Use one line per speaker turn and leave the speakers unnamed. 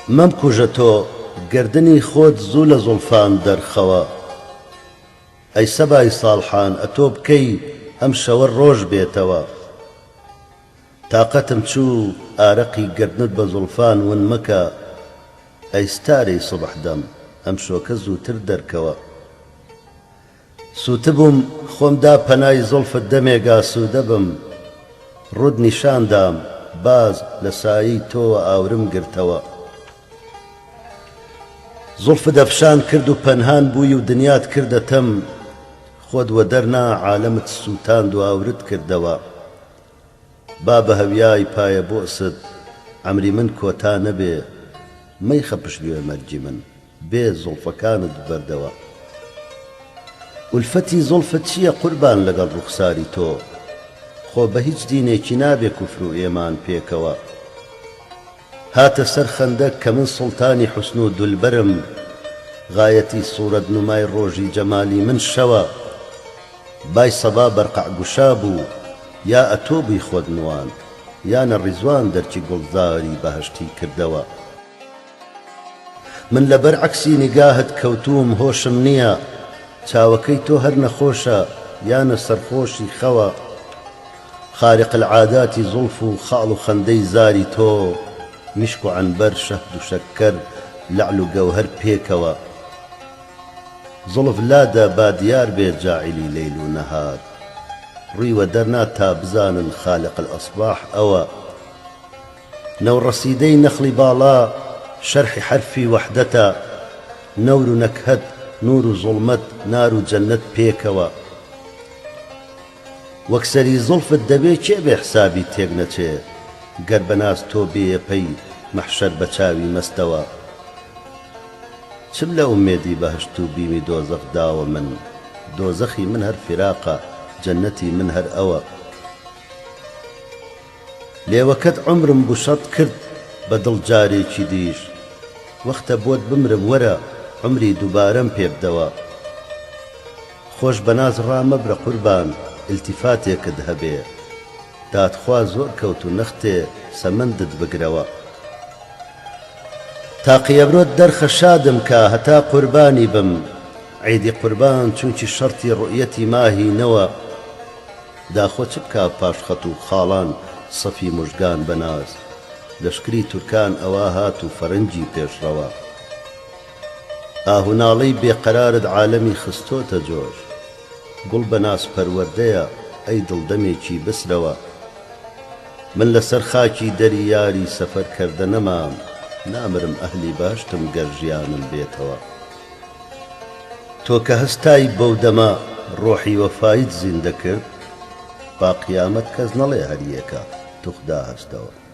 مەمکوژە تۆ گردنی خۆت زوو لە زولفان دەرخەوە ئەی سەبای ساڵحان ئەتۆ بکەی ئەم شەوە ڕۆژ بێتەوە تاقەتم چوو ئارەقی گردنت بە زولفان ون مەکە ئەی ستارەی سوبحدەم ئەم شۆکە زووتر دەرکەوە سووتبووم خۆمدا پەنای زولفت دەمێگا سوودە بم ڕوود نیشاندام باز لە سایەی تۆوە ئاورم گرتەوە زولفت ئەفشان کرد و پەنهان بووی و دنیات کردە تەم خۆت وە دەرنا عالەمت سووتاند و ئاورت کردەوە با بە هەویای پایە بۆست عەمری من کۆتا نەبێ مەی خەپشلوێ مەرجی من بێ زولفەکانت بەردەوە ئولفەتی زولفت چییە قوربان لەگەڵ ڕوخساری تۆ خۆ بە هیچ دینێکی نابێ کوفر و ئێمان پێکەوە هاتە سەر خەندەک کە من سوڵتانی حوسن و دولبەرم غایەتی سوورەت نومای ڕۆژی جەمالی من شەوە بای سەبا بەرقع گوشا بوو یا ئەتۆ بووی خۆت نواند یانە ڕیزوان دەرچی گوڵزاری بەهەشتی کردەوە من لەبەر عەکسی نیگاهت کەوتووم هۆشم نییە چاوەکەی تۆ هەر نەخۆشە یانە سەرخۆشی خەوە خارق العاداتی زولف و خاڵ و خەندەی زاری تۆ میشک و عنبەر شەهد و شەکەر لەعل و گەوهەر پێکەوە زولف لادە با دیار بێ جاعیلی لەیل و نەهار ڕوویوە دەرنا تا بزانن خالق الأصباح ئەوە نەوڕەسیدەی نەخڵی باڵا شەرحی حرفی وەحدەتە نەور و نەکهەت نور و زوڵمەت نار و جەنەت پێکەوە وەک سەری زولفت دەبێ کێ بێ حسابی تێک نەچێ گەر بەناز تۆ بێیە پەی مەحشەر بە چاوی مەستەوە چم لە ئومێدی بەهشت و بیمی دۆزەخ داوە من دۆزەخی من هەر فراقە جەنەتی من هەر ئەوە لێوەکەت عومرم بوشەت کرد بە دڵ جارێکی دیش وەختە بۆت بمرم وەرە عمری دووبارەم پێ بدەوە خۆش بەناز ڕامەبرە قوربان التیفاتێکت هەبێ دادخوا زۆر کەوت و نەختێ سەمەندت بگرەوە تا قیەبرۆت دەرخە شادم کە هەتا قوربانی بم عیدی قوربان چونکی شەرتی ڕوئیەتی ماهینەوە داخۆ چ بکا پاش خەت و خاڵان سەفی موژگان بەناز لەشکری تورکان ئەوە هات و فەرەنجی پێشڕەوە ئاهوناڵەی بێقەرارت عالەمی خستۆتە جۆش گوڵ بەناس پەروەردەیە ئەی دڵدەمێکی بسرەوە من لەسەر خاکی دەری یاری سەفەرکەردە نەمام نامرم ئەهلی باشتم گەر ژیانم بێتەوە تۆ کە هەستای بەو دەما ڕۆحی وەفایت زیندە کرد با قیامەت کەس نەڵێ هەریەکە توخدا هەستەوە